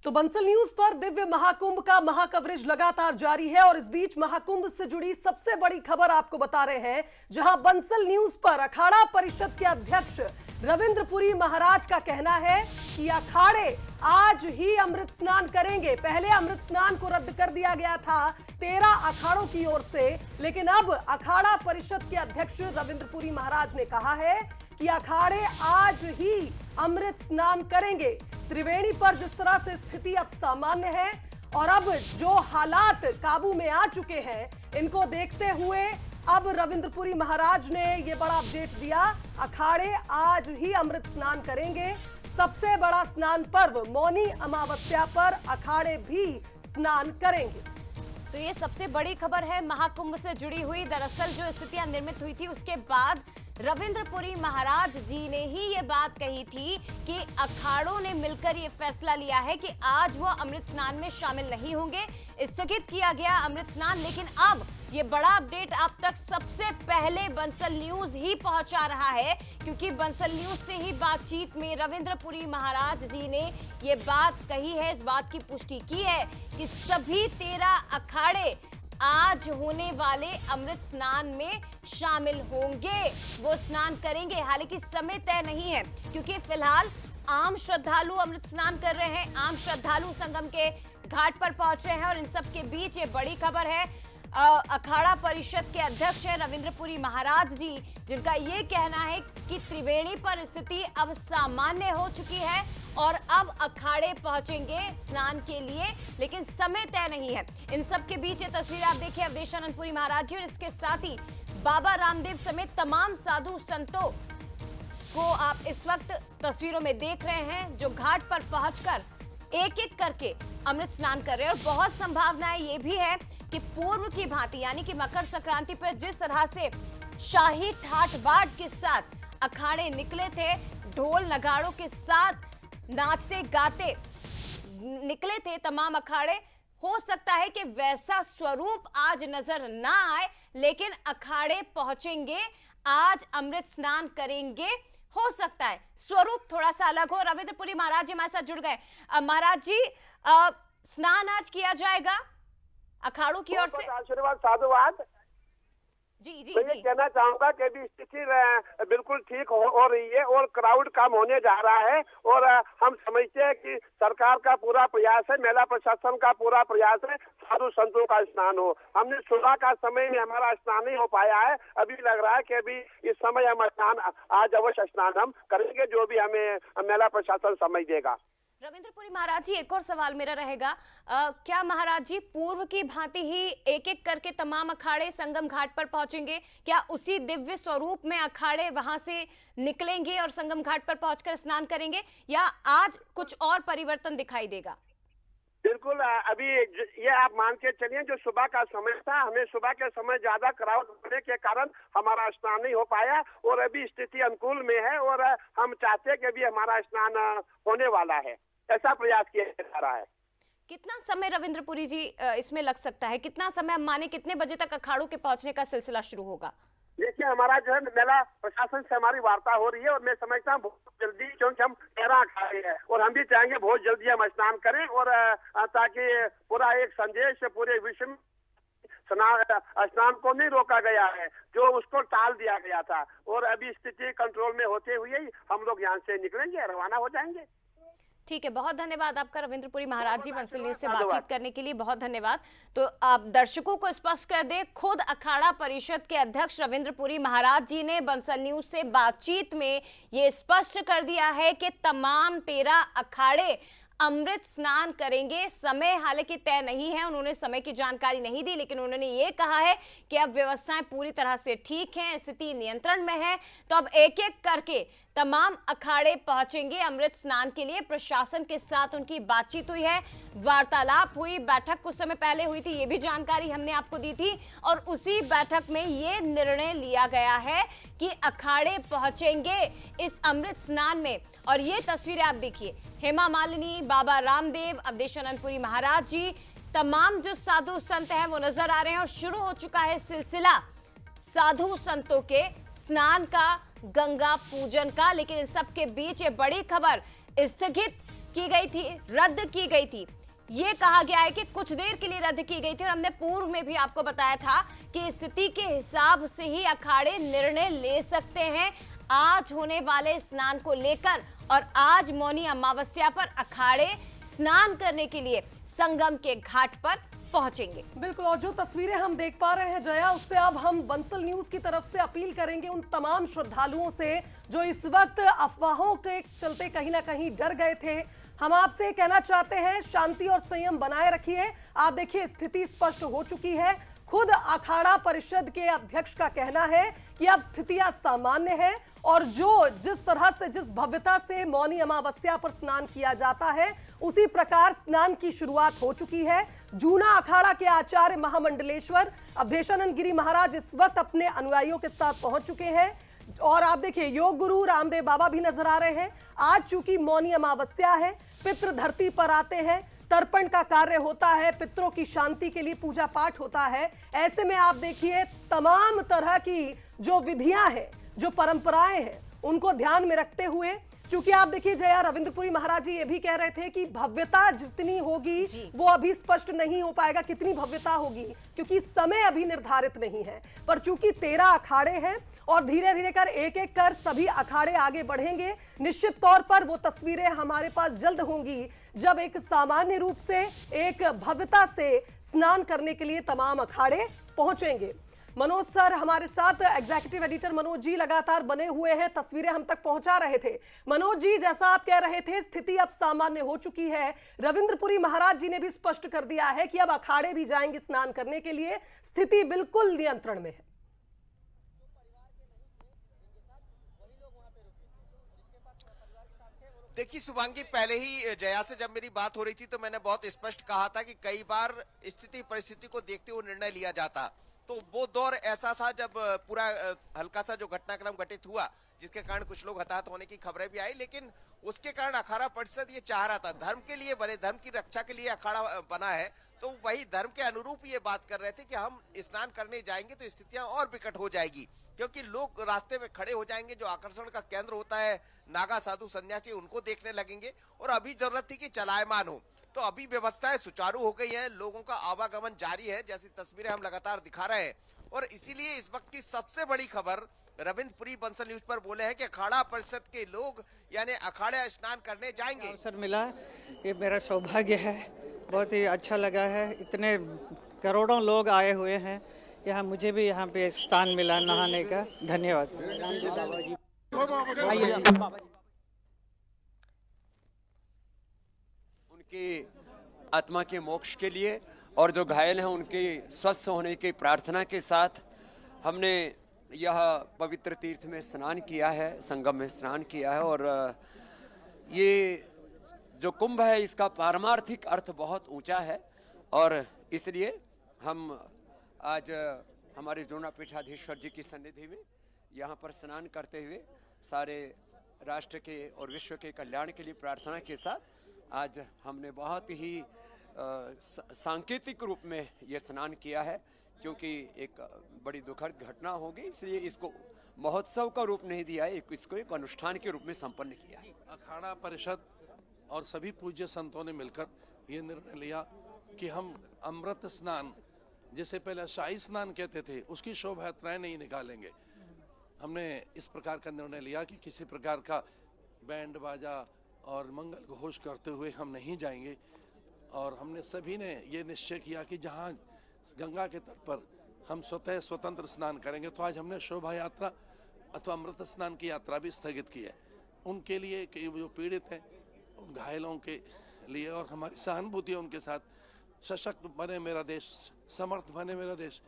तो बंसल न्यूज पर दिव्य महाकुंभ का महाकवरेज लगातार जारी है और इस बीच महाकुंभ से जुड़ी सबसे बड़ी खबर आपको बता रहे हैं, जहां बंसल न्यूज पर अखाड़ा परिषद के अध्यक्ष रविंद्रपुरी महाराज का कहना है कि अखाड़े आज ही अमृत स्नान करेंगे। पहले अमृत स्नान को रद्द कर दिया गया था 13 अखाड़ों की ओर से, लेकिन अब अखाड़ा परिषद के अध्यक्ष रविंद्रपुरी महाराज ने कहा है कि अखाड़े आज ही अमृत स्नान करेंगे। त्रिवेणी पर जिस तरह से स्थिति अब सामान्य है और अब जो हालात काबू में आ चुके हैं, इनको देखते हुए अब रविंद्रपुरी महाराज ने यह बड़ा अपडेट दिया। अखाड़े आज ही अमृत स्नान करेंगे। सबसे बड़ा स्नान पर्व मौनी अमावस्या पर अखाड़े भी स्नान करेंगे। तो ये सबसे बड़ी खबर है महाकुंभ से जुड़ी हुई। दरअसल जो स्थितियां निर्मित हुई थी उसके बाद रविंद्रपुरी महाराज जी ने ही ये बात कही थी कि अखाड़ों ने मिलकर ये फैसला लिया है कि आज वो अमृत स्नान में शामिल नहीं होंगे। स्थगित किया गया अमृत स्नान, लेकिन अब ये बड़ा अपडेट आप तक सबसे पहले बंसल न्यूज ही पहुंचा रहा है, क्योंकि बंसल न्यूज से ही बातचीत में रविंद्रपुरी महाराज जी ने ये बात कही है, इस बात की पुष्टि की है कि सभी 13 अखाड़े आज होने वाले अमृत स्नान में शामिल होंगे, वो स्नान करेंगे। हालांकि समय तय नहीं है, क्योंकि फिलहाल आम श्रद्धालु अमृत स्नान कर रहे हैं, आम श्रद्धालु संगम के घाट पर पहुंच रहे हैं और इन सब के बीच ये बड़ी खबर है। अखाड़ा परिषद के अध्यक्ष है रविंद्रपुरी महाराज जी, जिनका ये कहना है कि त्रिवेणी पर स्थिति अब सामान्य हो चुकी है और अब अखाड़े पहुंचेंगे स्नान के लिए, लेकिन समय तय नहीं है। इन सब के बीच ये तस्वीर आप देखिए अवधेशानंदपुरी महाराज जी और इसके साथ ही बाबा रामदेव समेत तमाम साधु संतों को आप इस वक्त तस्वीरों में देख रहे हैं, जो घाट पर पहुंचकर एक एक करके अमृत स्नान कर रहे हैं। और बहुत संभावनाएं ये भी है कि पूर्व की भांति यानी कि मकर संक्रांति पर जिस तरह से शाही ठाट बाट के साथ अखाड़े निकले थे, ढोल नगाड़ों के साथ नाचते गाते निकले थे तमाम अखाड़े, हो सकता है कि वैसा स्वरूप आज नजर ना आए, लेकिन अखाड़े पहुंचेंगे, आज अमृत स्नान करेंगे। हो सकता है स्वरूप थोड़ा सा अलग हो। रविंद्रपुरी महाराज जी हमारे साथ जुड़ गए। महाराज जी, स्नान आज किया जाएगा अखाड़ों की ओर से? आशीर्वाद, साधुवाद। जी जी मैं ये जी कहना चाहूंगा कि अभी स्थिति बिल्कुल ठीक हो रही है और क्राउड कम होने जा रहा है और हम समझते हैं कि सरकार का पूरा प्रयास है, मेला प्रशासन का पूरा प्रयास है साधु संतों का स्नान हो। हमने सुबह का समय में हमारा स्नान नहीं हो पाया है, अभी लग रहा है कि अभी इस समय हम स्नान आज अवश्य स्नान हम करेंगे, जो भी हमें मेला प्रशासन समय देगा। रविंद्रपुरी महाराज जी, एक और सवाल मेरा रहेगा, क्या महाराज जी पूर्व की भांति ही एक एक करके तमाम अखाड़े संगम घाट पर पहुंचेंगे? क्या उसी दिव्य स्वरूप में अखाड़े वहां से निकलेंगे और संगम घाट पर पहुंचकर स्नान करेंगे, या आज कुछ और परिवर्तन दिखाई देगा? बिल्कुल, अभी ये आप मान के चलिए, जो सुबह का समय था, हमें सुबह के समय ज्यादा क्राउड होने के कारण हमारा स्नान नहीं हो पाया और अभी स्थिति अनुकूल में है और हम चाहते हैं कि अभी हमारा स्नान होने वाला है, ऐसा प्रयास किया जा रहा है। कितना समय रविंद्रपुरी जी इसमें लग सकता है? कितना समय हम माने, कितने बजे तक अखाड़ों के पहुंचने का सिलसिला शुरू होगा? देखिए, हमारा जो है मेला प्रशासन से हमारी वार्ता हो रही है और मैं समझता हूँ बहुत जल्दी, क्योंकि हम 13 अखाड़े हैं और हम भी चाहेंगे बहुत जल्दी हम स्नान करें और ताकि पूरा एक संदेश पूरे विश्व में स्नान को नहीं रोका गया है, जो उसको टाल दिया गया था, और अभी स्थिति कंट्रोल में होते हुए हम लोग यहाँ से निकलेंगे, रवाना हो जाएंगे। ठीक है, बहुत धन्यवाद आपका रविंद्रपुरी महाराज जी, बंसल न्यूज से बातचीत करने के लिए बहुत धन्यवाद। तो आप दर्शकों को स्पष्ट कर दें, खुद अखाड़ा परिषद के अध्यक्ष रविंद्रपुरी महाराज जी ने बंसल न्यूज से बातचीत में ये स्पष्ट कर दिया है कि तमाम 13 अखाड़े अमृत स्नान करेंगे। समय हालांकि तय नहीं है, उन्होंने समय की जानकारी नहीं दी, लेकिन उन्होंने ये कहा है कि अब व्यवस्थाएं पूरी तरह से ठीक हैं, स्थिति नियंत्रण में है, तो अब एक एक करके तमाम अखाड़े पहुंचेंगे अमृत स्नान के लिए। प्रशासन के साथ उनकी बातचीत हुई है, वार्तालाप हुई, बैठक कुछ समय पहले हुई थी, ये भी जानकारी हमने आपको दी थी और उसी बैठक में ये निर्णय लिया गया है कि अखाड़े पहुंचेंगे इस अमृत स्नान में। और ये तस्वीरें आप देखिए, हेमा मालिनी, बाबा रामदेव, अवधेशानंदपुरी महाराज जी, तमाम जो साधु संत हैं वो नजर आ रहे हैं और शुरू हो चुका है सिलसिला साधु संतों के स्नान का, गंगा पूजन का। लेकिन इन सब के बीच ये बड़ी खबर, स्थगित की गई थी, रद्द की गई थी। ये कहा गया है कि कुछ देर के लिए रद्द की गई थी और हमने पूर्व में भी आपको बताया था कि स्थिति के हिसाब से ही अखाड़े निर्णय ले सकते हैं आज होने वाले स्नान को लेकर। और आज मौनी अमावस्या पर अखाड़े स्नान करने के लिए संगम के घाट पर पहुंचेंगे। बिल्कुल, और जो तस्वीरें हम देख पा रहे हैं जया, उससे अब हम बंसल न्यूज की तरफ से अपील करेंगे उन तमाम श्रद्धालुओं से जो इस वक्त अफवाहों के चलते कहीं ना कहीं डर गए थे। हम आपसे कहना चाहते हैं शांति और संयम बनाए रखिए। आप देखिए स्थिति स्पष्ट हो चुकी है। खुद अखाड़ा परिषद के अध्यक्ष का कहना है कि अब स्थितियां सामान्य है और जो जिस तरह से जिस भव्यता से मौनी अमावस्या पर स्नान किया जाता है उसी प्रकार स्नान की शुरुआत हो चुकी है। जूना अखाड़ा के आचार्य महामंडलेश्वर अवधेशानंद गिरी महाराज इस वक्त अपने अनुयायियों के साथ पहुंच चुके हैं और आप देखिए योग गुरु रामदेव बाबा भी नजर आ रहे हैं। आज चूंकि मौनी अमावस्या है, पितृ धरती पर आते हैं, तर्पण का कार्य होता है, पितरों की शांति के लिए पूजा पाठ होता है। ऐसे में आप देखिए तमाम तरह की जो विधियां हैं, जो परंपराएं हैं, उनको ध्यान में रखते हुए, चूंकि आप देखिए जया, रविंद्रपुरी महाराज जी ये भी कह रहे थे कि भव्यता जितनी होगी वो अभी स्पष्ट नहीं हो पाएगा कितनी भव्यता होगी क्योंकि समय अभी निर्धारित नहीं है। पर चूंकि 13 अखाड़े हैं और धीरे धीरे कर एक एक कर सभी अखाड़े आगे बढ़ेंगे, निश्चित तौर पर वो तस्वीरें हमारे पास जल्द होंगी जब एक सामान्य रूप से एक भव्यता से स्नान करने के लिए तमाम अखाड़े पहुंचेंगे। मनोज सर हमारे साथ, एग्जीक्यूटिव एडिटर मनोज जी लगातार बने हुए हैं, तस्वीरें हम तक पहुंचा रहे थे। मनोज जी, जैसा आप कह रहे थे स्थिति अब सामान्य हो चुकी है, रविंद्रपुरी महाराज जी ने भी स्पष्ट कर दिया है कि अब अखाड़े भी जाएंगे स्नान करने के लिए, स्थिति बिल्कुल नियंत्रण में है। देखिए शुभांगी, पहले ही जया से जब मेरी बात हो रही थी तो मैंने बहुत स्पष्ट कहा था कि कई बार स्थिति परिस्थिति को देखते हुए निर्णय लिया जाता। तो वो दौर ऐसा था जब पूरा हल्का सा जो घटनाक्रम घटित हुआ जिसके कारण कुछ लोग हताहत होने की खबरें भी आई, लेकिन उसके कारण अखाड़ा परिषद ये चाह रहा था, धर्म के लिए बने, धर्म की रक्षा के लिए अखाड़ा बना है, तो वही धर्म के अनुरूप ये बात कर रहे थे कि हम स्नान करने जाएंगे तो स्थितियां और विकट हो जाएगी क्योंकि लोग रास्ते में खड़े हो जाएंगे, जो आकर्षण का केंद्र होता है नागा साधु सन्यासी उनको देखने लगेंगे और अभी जरूरत थी कि चलायमान हो। तो अभी व्यवस्थाएं सुचारू हो गई हैं, लोगों का आवागमन जारी है, जैसी तस्वीरें हम लगातार दिखा रहे हैं। और इसीलिए इस वक्त की सबसे बड़ी खबर रविंद्रपुरी बंसल न्यूज पर बोले हैं कि अखाड़ा परिषद के लोग यानी अखाड़े स्नान करने जाएंगे। अवसर मिला, ये मेरा सौभाग्य है, बहुत ही अच्छा लगा है। इतने करोड़ों लोग आए हुए हैं यहाँ, मुझे भी यहाँ पे स्थान मिला नहाने का, धन्यवाद। उनकी आत्मा के मोक्ष के लिए और जो घायल हैं उनके स्वस्थ होने की प्रार्थना के साथ हमने यह पवित्र तीर्थ में स्नान किया है, संगम में स्नान किया है। और ये जो कुंभ है इसका पारमार्थिक अर्थ बहुत ऊंचा है और इसलिए हम आज हमारे जोना पीठाधीश्वर जी की सन्निधि में यहाँ पर स्नान करते हुए सारे राष्ट्र के और विश्व के कल्याण के लिए प्रार्थना के साथ आज हमने बहुत ही सांकेतिक रूप में ये स्नान किया है क्योंकि एक बड़ी दुखद घटना होगी, इसलिए इसको महोत्सव का रूप नहीं दिया है, इसको एक अनुष्ठान के रूप में संपन्न किया है। अखाड़ा परिषद और सभी पूज्य संतों ने मिलकर ये निर्णय लिया कि हम अमृत स्नान, जिसे पहले शाही स्नान कहते थे, उसकी शोभा यात्राएं नहीं निकालेंगे। हमने इस प्रकार का निर्णय लिया कि किसी प्रकार का बैंड बाजा और मंगल घोष करते हुए हम नहीं जाएंगे और हमने सभी ने ये निश्चय किया कि जहाँ गंगा के तट पर हम स्वतः स्वतंत्र स्नान करेंगे, तो आज हमने शोभा यात्रा अथवा अमृत स्नान की यात्रा भी स्थगित की है उनके लिए कि जो पीड़ित हैं, उन घायलों के लिए, और हमारी सहानुभूति है उनके साथ। सशक्त बने मेरा देश, समर्थ बने मेरा देश,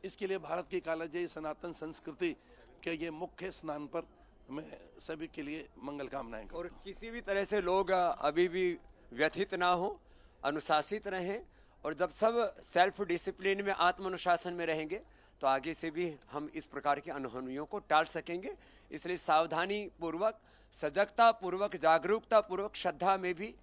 इसके लिए भारत की कालजयी सनातन संस्कृति के ये मुख्य स्नान पर मैं सभी के लिए मंगल कामनाएं करता हूं। और किसी भी तरह से लोग अभी भी व्यथित ना हो, अनुशासित रहें और जब सब सेल्फ डिसिप्लिन में, आत्म अनुशासन में रहेंगे तो आगे से भी हम इस प्रकार की अनहोनियों को टाल सकेंगे। इसलिए सावधानी पूर्वक, सजगता पूर्वक, जागरूकता पूर्वक, श्रद्धा में भी,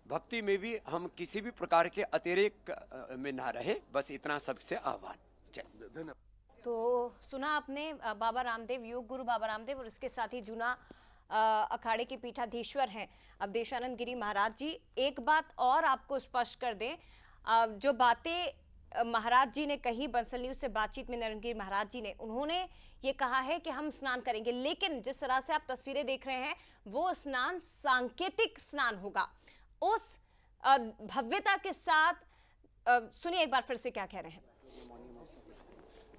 भक्ति में भी हम किसी भी प्रकार के अतिरेक में ना रहे, बस इतना सबसे आह्वान। तो सुना आपने बाबा रामदेव, योग गुरु बाबा रामदेव और इसके साथ ही जूना अखाड़े के पीठाधीश्वर हैं अवधेशानंद गिरी महाराज जी, एक बात और आपको स्पष्ट कर दें, जो बातें महाराज जी ने कही बंसल न्यूज से बातचीत में नरेंद्र गिरी महाराज जी ने, उन्होंने ये कहा है कि हम स्नान करेंगे, लेकिन जिस तरह से आप तस्वीरें देख रहे हैं वो स्नान सांकेतिक स्नान होगा। उस भव्यता के साथ सुनिए एक बार फिर से क्या कह रहे हैं।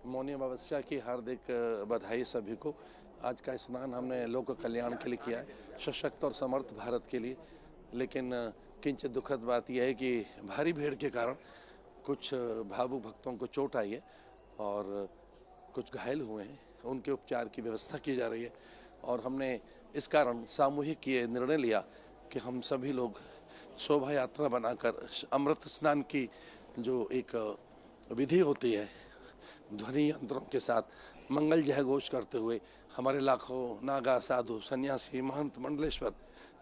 मौनी अमावस्या की हार्दिक बधाई सभी को। आज का स्नान हमने लोक कल्याण के लिए किया है, सशक्त और समर्थ भारत के लिए। लेकिन किंचित दुखद बात यह है कि भारी भीड़ के कारण कुछ भावुक भक्तों को चोट आई है और कुछ घायल हुए हैं, उनके उपचार की व्यवस्था की जा रही है। और हमने इस कारण सामूहिक ये निर्णय लिया कि हम सभी लोग शोभा यात्रा बनाकर अमृत स्नान की जो एक विधि होती है, ध्वनि यंत्रों के साथ मंगल जय घोष करते हुए हमारे लाखों नागा, साधु, सन्यासी, महंत, मंडलेश्वर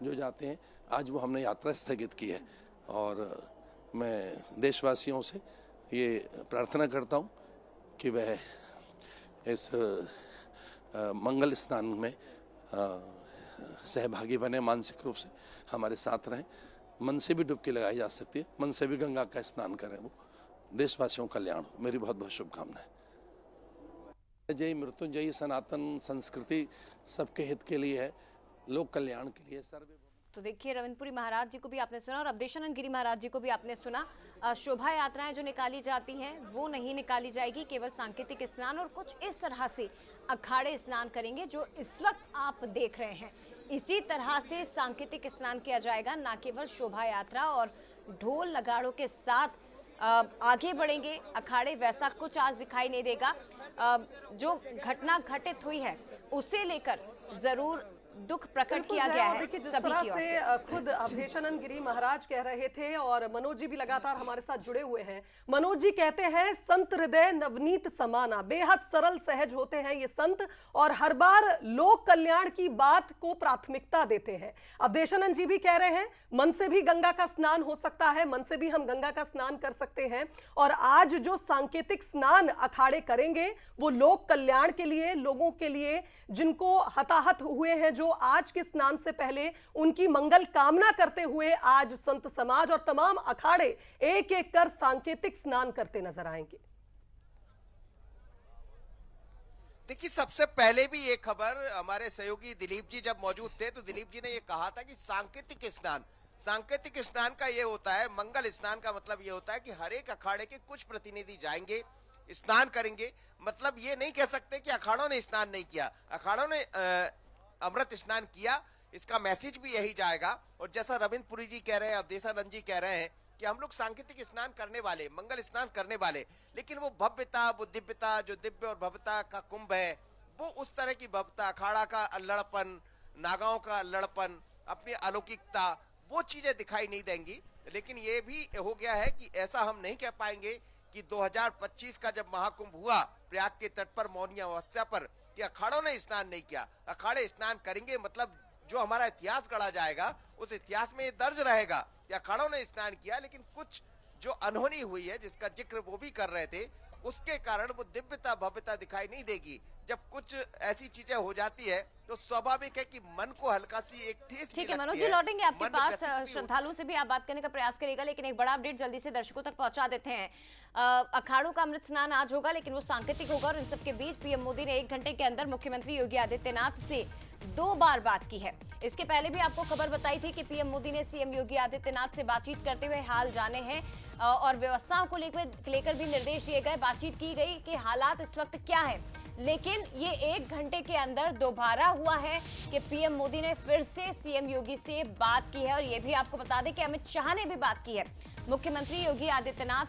जो जाते हैं, आज वो हमने यात्रा स्थगित की है। और मैं देशवासियों से ये प्रार्थना करता हूँ कि वह इस मंगल स्नान में सहभागी बने, मानसिक रूप से हमारे साथ रहें। मन से भी डुबकी लगाई जा सकती है, मन से भी गंगा का स्नान करें। वो देशवासियों का कल्याण हो, मेरी बहुत बहुत शुभकामनाएं। जय मृत्युंजयी सनातन संस्कृति सबके हित के लिए है, लोक कल्याण के लिए सर्वे। तो देखिए रविंद्रपुरी महाराज जी को भी आपने सुना और अवधेशानंद गिरी महाराज जी को भी आपने सुना। शोभा यात्राएं जो निकाली जाती हैं वो नहीं निकाली जाएगी, केवल सांकेतिक स्नान और कुछ इस तरह से अखाड़े स्नान करेंगे जो इस वक्त आप देख रहे हैं। इसी तरह से सांकेतिक स्नान किया जाएगा, ना केवल शोभा यात्रा और ढोल नगाड़ों के साथ आगे बढ़ेंगे अखाड़े, वैसा कुछ आज दिखाई नहीं देगा। जो घटना घटित हुई है उसे लेकर जरूर दुख प्रकट किया गया है। देखिए जिस तरह से खुद अवधेशानंद गिरी महाराज कह रहे थे और मनोज जी भी लगातार हमारे साथ जुड़े हुए हैं। मनोज जी कहते हैं संत हृदय नवनीत समाना, बेहद सरल सहज होते हैं ये संत और हर बार लोक कल्याण की बात को प्राथमिकता देते हैं। अवधेशानंद जी भी कह रहे हैं मन से भी गंगा का स्नान हो सकता है, मन से भी हम गंगा का स्नान कर सकते हैं। और आज जो सांकेतिक स्नान अखाड़े करेंगे वो लोक कल्याण के लिए, लोगों के लिए जिनको हताहत हुए हैं, जो आज के स्नान से पहले उनकी मंगल कामना करते हुए आज संत समाज और तमाम अखाड़े एक एक कर सांकेतिक स्नान करते नजर आएंगे। देखिए सबसे पहले भी ये खबर हमारे सहयोगी दिलीप जी जब मौजूद थे तो दिलीप जी ने ये कहा था कि सांकेतिक स्नान का ये होता है, मंगल स्नान का मतलब ये होता है कि हर एक अखाड़े के कुछ प्रतिनिधि जाएंगे, स्नान करेंगे। मतलब ये नहीं कह सकते कि अखाड़ों ने स्नान नहीं किया, अखाड़ों ने अमृत स्नान किया, इसका मैसेज भी यही जाएगा। और जैसा रविंद्रपुरी जी कह रहे हैं, अवधेशानंद जी कह रहे हैं कि हम लोग सांकेतिक स्नान करने वाले, मंगल स्नान करने वाले, लेकिन वो भव्यता, वो दिव्यता, जो दिव्य और भव्यता का कुंभ है, वो उस तरह की भव्यता, अखाड़ा का अल्लड़पन, नागाओं का अल्लड़पन, अपनी अलौकिकता, वो चीजें दिखाई नहीं देंगी। लेकिन ये भी हो गया है कि ऐसा हम नहीं कह पाएंगे कि 2025 का जब महाकुंभ हुआ प्रयाग के तट पर मौनी अमावस्या पर कि अखाड़ों ने स्नान नहीं किया, अखाड़े स्नान करेंगे। मतलब जो हमारा इतिहास गढ़ा जाएगा उस इतिहास में ये दर्ज रहेगा कि अखाड़ों ने स्नान किया, लेकिन कुछ जो अनहोनी हुई है जिसका जिक्र वो भी कर रहे थे, उसके कारण वो दिव्यता भव्यता दिखाई नहीं देगी। जब कुछ ऐसी चीजें हो जाती है तो स्वाभाविक है कि मन को हल्का सी एक ठेस। ठीक है मनोज जी, लौटेंगे आपके पास, श्रद्धालुओं से भी आप बात करने का प्रयास करेगा, लेकिन एक बड़ा अपडेट जल्दी से दर्शकों तक पहुंचा देते हैं। अखाड़ों का अमृत स्नान आज होगा, लेकिन वो सांकेतिक होगा और इन सबके बीच पीएम मोदी ने 1 घंटे के अंदर मुख्यमंत्री योगी आदित्यनाथ से 2 बार बात की है। इसके पहले भी आपको खबर बताई थी कि पीएम मोदी ने सीएम योगी आदित्यनाथ से बातचीत करते हुए हाल जाने हैं और व्यवस्थाओं को लेकर भी निर्देश दिए गए, बातचीत की गई कि हालात इस वक्त क्या है। लेकिन ये 1 घंटे के अंदर दोबारा हुआ है कि पीएम मोदी ने फिर से सीएम योगी से बात की है। और ये भी आपको बता दें कि अमित शाह ने भी बात की है। मुख्यमंत्री योगी आदित्यनाथ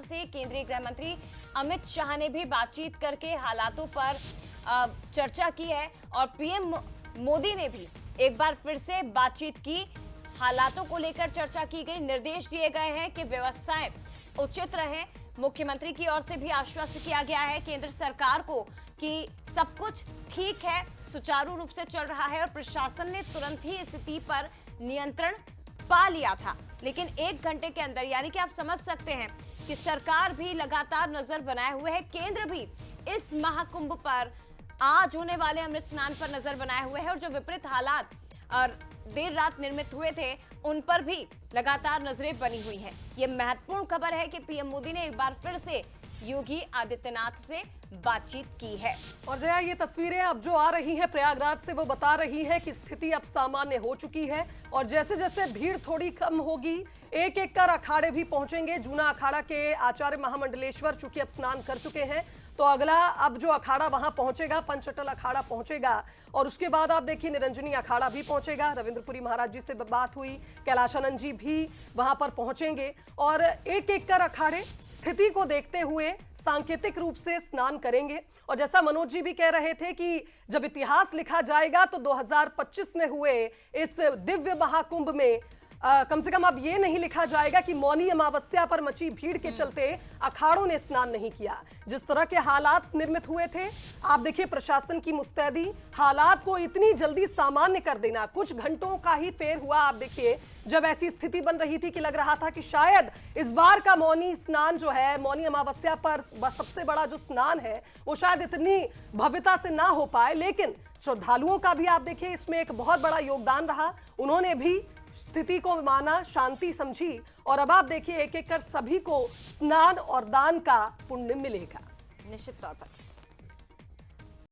से केंद्रीय गृह मंत्री अमित शाह ने भी बातचीत करके हालातों पर चर्चा की है और पीएम मोदी ने भी एक बार फिर से बातचीत की, हालातों को लेकर चर्चा की गई, निर्देश दिए गए हैं कि व्यवस्थाएं उचित रहें। मुख्यमंत्री की ओर से भी आश्वस्त किया गया है केंद्र सरकार को कि सब कुछ ठीक है, सुचारू रूप से चल रहा है और प्रशासन ने तुरंत ही स्थिति पर नियंत्रण पा लिया था। लेकिन 1 घंटे के अंदर, यानी कि आप समझ सकते हैं कि सरकार भी लगातार नजर बनाए हुए है, केंद्र भी इस महाकुंभ पर आज होने वाले अमृत स्नान पर नजर बनाए हुए है और जो विपरीत हालात और देर रात निर्मित हुए थे उन पर भी लगातार नजरें बनी हुई हैं। ये महत्वपूर्ण खबर है कि पीएम मोदी ने एक बार फिर से योगी आदित्यनाथ से बातचीत की है। और जया, ये तस्वीरें अब जो आ रही हैं प्रयागराज से वो बता रही हैं कि स्थिति अब सामान्य हो चुकी है और जैसे जैसे भीड़ थोड़ी कम होगी एक एक कर अखाड़े भी पहुंचेंगे। जूना अखाड़ा के आचार्य महामंडलेश्वर चूंकि अब स्नान कर चुके हैं तो अगला अब जो अखाड़ा वहां पहुंचेगा पंचअटल अखाड़ा पहुंचेगा और उसके बाद आप देखिए निरंजनी अखाड़ा भी पहुंचेगा। रविंद्रपुरी महाराज जी से बात हुई, कैलाशानंद जी भी वहां पर पहुंचेंगे और एक एक कर अखाड़े स्थिति को देखते हुए सांकेतिक रूप से स्नान करेंगे। और जैसा मनोज जी भी कह रहे थे कि जब इतिहास लिखा जाएगा तो 2025 में हुए इस दिव्य महाकुंभ में कम से कम अब ये नहीं लिखा जाएगा कि मौनी अमावस्या पर मची भीड़ के चलते अखाड़ों ने स्नान नहीं किया। जिस तरह के हालात निर्मित हुए थे, आप देखिए प्रशासन की मुस्तैदी, हालात को इतनी जल्दी सामान्य कर देना, कुछ घंटों का ही फेर हुआ। आप देखिए जब ऐसी स्थिति बन रही थी कि लग रहा था कि शायद इस बार का मौनी स्नान जो है, मौनी अमावस्या पर सबसे बड़ा जो स्नान है वो शायद इतनी भव्यता से ना हो पाए, लेकिन श्रद्धालुओं का भी आप देखिए इसमें एक बहुत बड़ा योगदान रहा। उन्होंने भी स्थिति को माना, शांति समझी और अब आप देखिए एक एक कर सभी को स्नान और दान का पुण्य मिलेगा। निश्चित तौर पर